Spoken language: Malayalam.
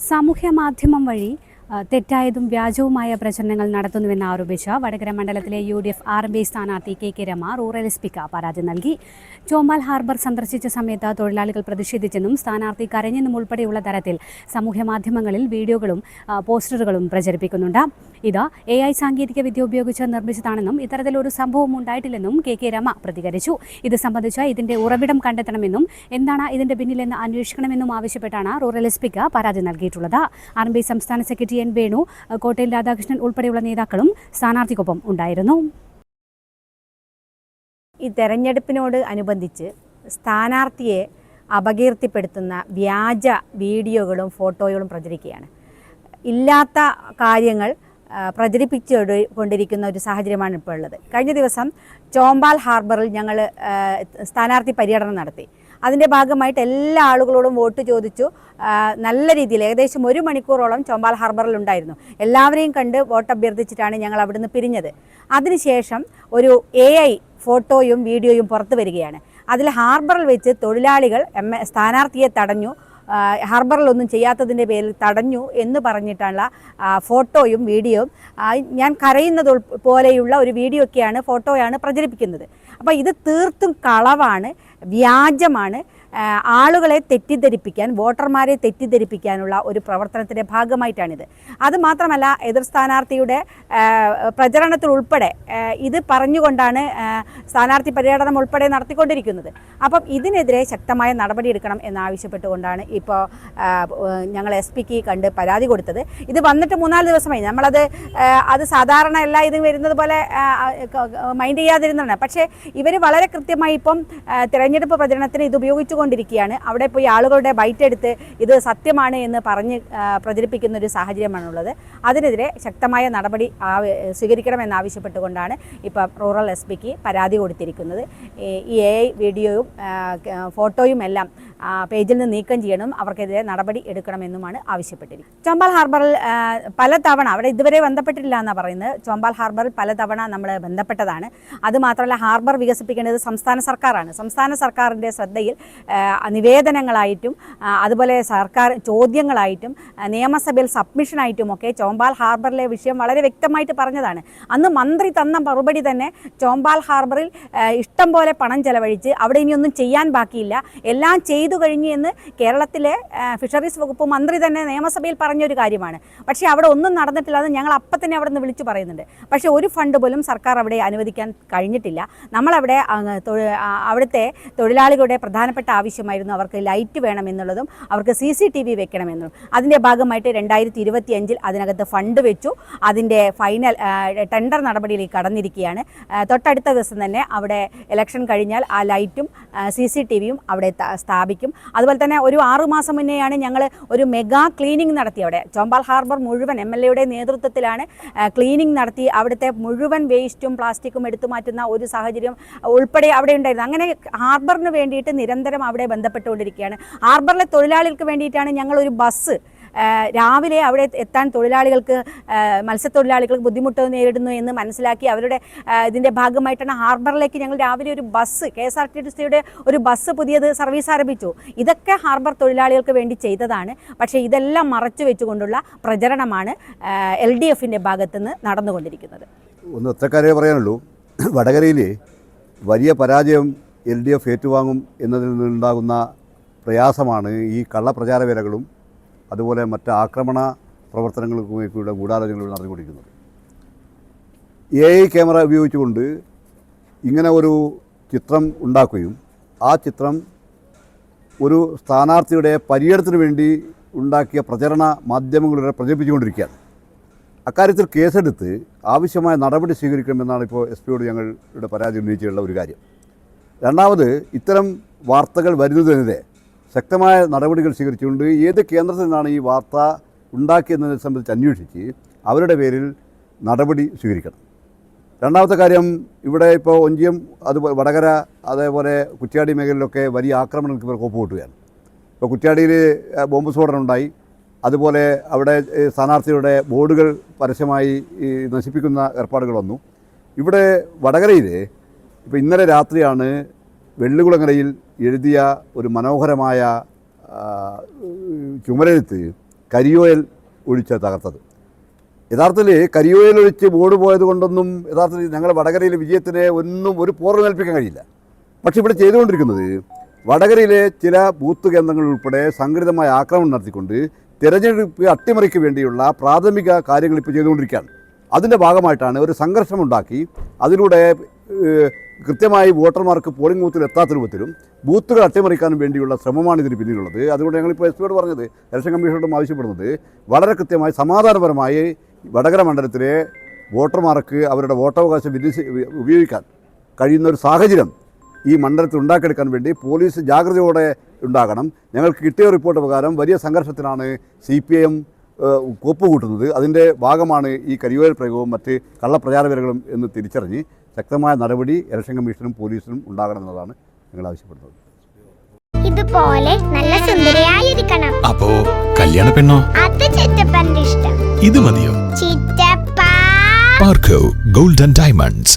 സാമൂഹ്യ മാധ്യമം വഴി തെറ്റായതും വ്യാജവുമായ പ്രചരണങ്ങൾ നടത്തുന്നുവെന്ന് ആരോപിച്ച വടകര മണ്ഡലത്തിലെ UDF RMB സ്ഥാനാർത്ഥി KK രമ റൂറൽ എസ്പിക്ക് പരാതി നൽകി. ചോമ്പാൽ ഹാർബർ സന്ദർശിച്ച സമയത്ത് തൊഴിലാളികൾ പ്രതിഷേധിച്ചെന്നും സ്ഥാനാർത്ഥി കരഞ്ഞെന്നും ഉൾപ്പെടെയുള്ള തരത്തിൽ സാമൂഹ്യ മാധ്യമങ്ങളിൽ വീഡിയോകളും പോസ്റ്ററുകളും പ്രചരിപ്പിക്കുന്നുണ്ട്. ഇത് AI സാങ്കേതിക വിദ്യ ഉപയോഗിച്ച് നിർമ്മിച്ചതാണെന്നും ഇത്തരത്തിലൊരു സംഭവം ഉണ്ടായിട്ടില്ലെന്നും KK രമ പ്രതികരിച്ചു. ഇത് സംബന്ധിച്ച് ഇതിന്റെ ഉറവിടം കണ്ടെത്തണമെന്നും എന്താണ് ഇതിന്റെ പിന്നിലെന്ന് അന്വേഷിക്കണമെന്നും ആവശ്യപ്പെട്ടാണ് റൂറൽ എസ്പിക്ക് പരാതി നൽകിയിട്ടുള്ളത്. RMB സംസ്ഥാന സെക്രട്ടറി N വേണു, കോട്ടയിൽ രാധാകൃഷ്ണൻ ഉൾപ്പെടെയുള്ള നേതാക്കളും സ്ഥാനാർത്ഥിക്കൊപ്പം ഉണ്ടായിരുന്നു. ഈ തെരഞ്ഞെടുപ്പിനോട് അനുബന്ധിച്ച് സ്ഥാനാർത്ഥിയെ അപകീർത്തിപ്പെടുത്തുന്ന വ്യാജ വീഡിയോകളും ഫോട്ടോകളും പ്രചരിക്കുകയാണ്. ഇല്ലാത്ത കാര്യങ്ങൾ പ്രചരിപ്പിച്ചുകൊണ്ടിരിക്കുന്ന ഒരു സാഹചര്യമാണ് ഇപ്പോൾ ഉള്ളത്. കഴിഞ്ഞ ദിവസം ചോമ്പാൽ ഹാർബറിൽ ഞങ്ങൾ സ്ഥാനാർത്ഥി പര്യടനം നടത്തി. അതിൻ്റെ ഭാഗമായിട്ട് എല്ലാ ആളുകളോടും വോട്ട് ചോദിച്ചു. നല്ല രീതിയിൽ ഏകദേശം 1 മണിക്കൂറോളം ചോമ്പാൽ ഹാർബറിൽ ഉണ്ടായിരുന്നു. എല്ലാവരെയും കണ്ട് വോട്ട് അഭ്യർത്ഥിച്ചിട്ടാണ് ഞങ്ങൾ അവിടുന്ന് പിരിഞ്ഞത്. അതിനുശേഷം ഒരു AI ഫോട്ടോയും വീഡിയോയും പുറത്തു വരികയാണ്. അതിൽ ഹാർബറിൽ വെച്ച് തൊഴിലാളികൾ സ്ഥാനാർത്ഥിയെ തടഞ്ഞു, ഹാർബറിലൊന്നും ചെയ്യാത്തതിൻ്റെ പേരിൽ തടഞ്ഞു എന്ന് പറഞ്ഞിട്ടുള്ള ഫോട്ടോയും വീഡിയോയും, ഞാൻ കരയുന്നത് പോലെയുള്ള ഒരു വീഡിയോ ഒക്കെയാണ്, ഫോട്ടോയാണ് പ്രചരിപ്പിക്കുന്നത്. അപ്പോൾ ഇത് തീർത്തും കളവാണ്, വ്യാജമാണ്. ആളുകളെ തെറ്റിദ്ധരിപ്പിക്കാൻ, വോട്ടർമാരെ തെറ്റിദ്ധരിപ്പിക്കാനുള്ള ഒരു പ്രവർത്തനത്തിൻ്റെ ഭാഗമായിട്ടാണിത്. അതുമാത്രമല്ല, എതിർ സ്ഥാനാർത്ഥിയുടെ പ്രചരണത്തിൽ ഉൾപ്പെടെ ഇത് പറഞ്ഞുകൊണ്ടാണ് സ്ഥാനാർത്ഥി പര്യടനം ഉൾപ്പെടെ നടത്തിക്കൊണ്ടിരിക്കുന്നത്. അപ്പം ഇതിനെതിരെ ശക്തമായ നടപടിയെടുക്കണം എന്നാവശ്യപ്പെട്ടുകൊണ്ടാണ് ഇപ്പോൾ ഞങ്ങൾ SPക്ക് കണ്ട് പരാതി കൊടുത്തത്. ഇത് വന്നിട്ട് 3-4 ദിവസമായി. നമ്മളത് സാധാരണ എല്ലാ ഇതും വരുന്നത് പോലെ മൈൻഡ് ചെയ്യാതിരുന്നതാണ്. പക്ഷേ ഇവർ വളരെ കൃത്യമായി ഇപ്പം തിരഞ്ഞെടുപ്പ് പ്രചരണത്തിന് ഇത് ഉപയോഗിച്ചുകൊണ്ടിരിക്കുകയാണ്. അവിടെ പോയി ആളുകളുടെ ബൈറ്റ് എടുത്ത് ഇത് സത്യമാണ് എന്ന് പറഞ്ഞ് പ്രചരിപ്പിക്കുന്ന ഒരു സാഹചര്യമാണുള്ളത്. അതിനെതിരെ ശക്തമായ നടപടി സ്വീകരിക്കണമെന്നാവശ്യപ്പെട്ടുകൊണ്ടാണ് ഇപ്പം റൂറൽ SPക്ക് പരാതി കൊടുത്തിരിക്കുന്നത്. ഈ AI വീഡിയോയും ഫോട്ടോയും എല്ലാം പേജിൽ നിന്ന് നീക്കം ചെയ്യണം, അവർക്കെതിരെ നടപടി എടുക്കണമെന്നുമാണ് ആവശ്യപ്പെട്ടിരിക്കുന്നത്. ചോമ്പാൽ ഹാർബറിൽ പലതവണ, അവിടെ ഇതുവരെ ബന്ധപ്പെട്ടിട്ടില്ല എന്നാണ് പറയുന്നത്. ചോമ്പാൽ ഹാർബറിൽ പലതവണ നമ്മൾ ബന്ധപ്പെട്ടതാണ്. അതുമാത്രമല്ല, ഹാർബർ വികസിപ്പിക്കേണ്ടത് സംസ്ഥാന സർക്കാരാണ്. സംസ്ഥാന സർക്കാരിൻ്റെ ശ്രദ്ധയിൽ നിവേദനങ്ങളായിട്ടും അതുപോലെ സർക്കാർ ചോദ്യങ്ങളായിട്ടും നിയമസഭയിൽ സബ്മിഷനായിട്ടുമൊക്കെ ചോമ്പാൽ ഹാർബറിലെ വിഷയം വളരെ വ്യക്തമായിട്ട് പറഞ്ഞതാണ്. അന്ന് മന്ത്രി തന്ന മറുപടി തന്നെ ചോമ്പാൽ ഹാർബറിൽ ഇഷ്ടം പോലെ പണം ചെലവഴിച്ച് അവിടെ ഇനിയൊന്നും ചെയ്യാൻ ബാക്കിയില്ല, എല്ലാം ചെയ്തു കഴിഞ്ഞു എന്ന് കേരളത്തിലെ ഫിഷറീസ് വകുപ്പ് മന്ത്രി തന്നെ നിയമസഭയിൽ പറഞ്ഞൊരു കാര്യമാണ്. പക്ഷേ അവിടെ ഒന്നും നടന്നിട്ടില്ല. അത് ഞങ്ങൾ അപ്പം തന്നെ അവിടെ നിന്ന് വിളിച്ചു പറയുന്നുണ്ട്. പക്ഷേ ഒരു ഫണ്ട് പോലും സർക്കാർ അവിടെ അനുവദിക്കാൻ കഴിഞ്ഞിട്ടില്ല. നമ്മളവിടെ അവിടുത്തെ തൊഴിലാളികളുടെ പ്രധാനപ്പെട്ട ആവശ്യമായിരുന്നു അവർക്ക് ലൈറ്റ് വേണമെന്നുള്ളതും അവർക്ക് CCTV വെക്കണമെന്നും. അതിൻ്റെ ഭാഗമായിട്ട് 2025 അതിനകത്ത് ഫണ്ട് വെച്ചു. അതിൻ്റെ ഫൈനൽ ടെൻഡർ നടപടിയിലേക്ക് കടന്നിരിക്കുകയാണ്. തൊട്ടടുത്ത ദിവസം തന്നെ അവിടെ ഇലക്ഷൻ കഴിഞ്ഞാൽ ആ ലൈറ്റും CCTVയും അവിടെ സ്ഥാപിക്കും. അതുപോലെ തന്നെ ഒരു 6 മാസം മുന്നെയാണ് ഞങ്ങൾ ഒരു മെഗാ ക്ലീനിങ് നടത്തി. അവിടെ ചോമ്പാൽ ഹാർബർ മുഴുവൻ MLAയുടെ നേതൃത്വത്തിലാണ് ക്ലീനിങ് നടത്തി. അവിടുത്തെ മുഴുവൻ വേസ്റ്റും പ്ലാസ്റ്റിക്കും എടുത്തു മാറ്റുന്ന ഒരു സാഹചര്യം ഉൾപ്പെടെ അവിടെ ഉണ്ടായിരുന്നു. അങ്ങനെ ഹാർബറിന് വേണ്ടിയിട്ട് നിരന്തരം അവിടെ ബന്ധപ്പെട്ടുകൊണ്ടിരിക്കുകയാണ്. ഹാർബറിലെ തൊഴിലാളികൾക്ക് വേണ്ടിയിട്ടാണ് ഞങ്ങളൊരു ബസ് രാവിലെ അവിടെ എത്താൻ തൊഴിലാളികൾക്ക്, മത്സ്യത്തൊഴിലാളികൾക്ക് ബുദ്ധിമുട്ട് നേരിടുന്നു എന്ന് മനസ്സിലാക്കി അവരുടെ ഇതിൻ്റെ ഭാഗമായിട്ടാണ് ഹാർബറിലേക്ക് ഞങ്ങൾ രാവിലെ ഒരു ബസ്, KSRTCയുടെ ഒരു ബസ് പുതിയത് സർവീസ് ആരംഭിച്ചു. ഇതൊക്കെ ഹാർബർ തൊഴിലാളികൾക്ക് വേണ്ടി ചെയ്തതാണ്. പക്ഷേ ഇതെല്ലാം മറച്ചു വെച്ചുകൊണ്ടുള്ള പ്രചരണമാണ് LDFൻ്റെ ഭാഗത്തുനിന്ന് നടന്നുകൊണ്ടിരിക്കുന്നത്. ഒന്ന് ഒറ്റക്കാരേ പറയാനുള്ളൂ. വടകരയിൽ വലിയ പരാജയം LDF ഏറ്റുവാങ്ങും എന്നതിൽ നിന്നുണ്ടാകുന്ന പ്രയാസമാണ് ഈ കള്ളപ്രചാര വേലകളും അതുപോലെ മറ്റ് ആക്രമണ പ്രവർത്തനങ്ങൾക്കുള്ള ഗൂഢാലോചനകൾ നടന്നുകൊണ്ടിരിക്കുന്നത്. AI ക്യാമറ ഉപയോഗിച്ചുകൊണ്ട് ഇങ്ങനെ ഒരു ചിത്രം ഉണ്ടാക്കുകയും ആ ചിത്രം ഒരു സ്ഥാനാർത്ഥിയുടെ പര്യടനത്തിന് വേണ്ടി ഉണ്ടാക്കിയ പ്രചരണ മാധ്യമങ്ങളിലൂടെ പ്രചരിപ്പിച്ചുകൊണ്ടിരിക്കുകയാണ്. അക്കാര്യത്തിൽ കേസെടുത്ത് ആവശ്യമായ നടപടി സ്വീകരിക്കണമെന്നാണ് ഇപ്പോൾ SPയോട് ഞങ്ങളുടെ പരാതി ഉന്നയിച്ചിട്ടുള്ള ഒരു കാര്യം. രണ്ടാമത്, ഇത്തരം വാർത്തകൾ വരുന്നതിനെതിരെ ശക്തമായ നടപടികൾ സ്വീകരിച്ചുകൊണ്ട് ഏത് കേന്ദ്രത്തിൽ നിന്നാണ് ഈ വാർത്ത ഉണ്ടാക്കിയതിനെ സംബന്ധിച്ച് അന്വേഷിച്ച് അവരുടെ പേരിൽ നടപടി സ്വീകരിക്കണം. രണ്ടാമത്തെ കാര്യം, ഇവിടെ ഇപ്പോൾ ഒഞ്ചിയം, അതുപോലെ വടകര, അതേപോലെ കുറ്റ്യാടി മേഖലയിലൊക്കെ വലിയ ആക്രമണങ്ങൾക്ക് ഇവർ ഒപ്പുകൂട്ടുകയാണ്. ഇപ്പോൾ കുറ്റ്യാടിയിൽ ബോംബ് സ്ഫോടനം ഉണ്ടായി. അതുപോലെ അവിടെ സ്ഥാനാർത്ഥിയുടെ ബോർഡുകൾ പരസ്യമായി നശിപ്പിക്കുന്ന ഏർപ്പാടുകൾ വന്നു. ഇവിടെ വടകരയിൽ ഇപ്പോൾ ഇന്നലെ രാത്രിയാണ് വെള്ളികുളങ്ങരയിൽ എഴുതിയ ഒരു മനോഹരമായ ചുമരെഴുത്ത് കരിയോയിൽ ഒഴിച്ച് തകർത്തത്. യഥാർത്ഥത്തിൽ കരിയോയിൽ ഒഴിച്ച് ബോർഡ് പോയത് കൊണ്ടൊന്നും യഥാർത്ഥത്തിൽ ഞങ്ങളുടെ വടകരയിലെ വിജയത്തിന് ഒരു പോറൽ കൽപ്പിക്കാൻ കഴിയില്ല. പക്ഷേ ഇവിടെ ചെയ്തുകൊണ്ടിരിക്കുന്നത് വടകരയിലെ ചില ബൂത്ത് കേന്ദ്രങ്ങൾ ഉൾപ്പെടെ സംഘടിതമായ ആക്രമണം നടത്തിക്കൊണ്ട് തിരഞ്ഞെടുപ്പ് അട്ടിമറിക്ക് വേണ്ടിയുള്ള പ്രാഥമിക കാര്യങ്ങൾ ഇപ്പോൾ ചെയ്തുകൊണ്ടിരിക്കുകയാണ്. അതിൻ്റെ ഭാഗമായിട്ടാണ് ഒരു സംഘർഷമുണ്ടാക്കി അതിലൂടെ കൃത്യമായി വോട്ടർമാർക്ക് പോളിംഗ് ബൂത്തിൽ എത്താത്ത രൂപത്തിലും ബൂത്തുകൾ അട്ടിമറിക്കാനും വേണ്ടിയുള്ള ശ്രമമാണ് ഇതിന് പിന്നിലുള്ളത്. അതുകൊണ്ട് ഞങ്ങളിപ്പോൾ എസ് പിയോട് പറഞ്ഞത്, ഇലക്ഷൻ കമ്മീഷനോടും ആവശ്യപ്പെടുന്നത് വളരെ കൃത്യമായി സമാധാനപരമായി വടകര മണ്ഡലത്തിലെ വോട്ടർമാർക്ക് അവരുടെ വോട്ടവകാശം ഉപയോഗിക്കാൻ കഴിയുന്ന ഒരു സാഹചര്യം ഈ മണ്ഡലത്തിൽ ഉണ്ടാക്കിയെടുക്കാൻ വേണ്ടി പോലീസ് ജാഗ്രതയോടെ ഉണ്ടാകണം. ഞങ്ങൾക്ക് കിട്ടിയ റിപ്പോർട്ട് പ്രകാരം വലിയ സംഘർഷത്തിനാണ് CPIM കോപ്പുകൂട്ടുന്നത്. അതിൻ്റെ ഭാഗമാണ് ഈ കരിയോയിൽ പ്രയോഗവും മറ്റ് കള്ളപ്രചാരവേലകളും എന്ന് തിരിച്ചറിഞ്ഞ് ശക്തമായ നടപടി ഇലക്ഷൻ കമ്മീഷനും പോലീസിനും ഉണ്ടാകണമെന്നതാണ് ഞങ്ങൾ ആവശ്യപ്പെടുന്നത്. ഇതുപോലെ നല്ല സുന്ദരിയായിരിക്കണം. അപ്പോ കല്യാണ പെണ്ണോ? അത് ചിറ്റപ്പന്റെ ഇഷ്ടം. ഇത് മതിയോ? ചിറ്റപ്പ. പാർക്കോ ഗോൾഡൻ ഡയമണ്ട്സ്.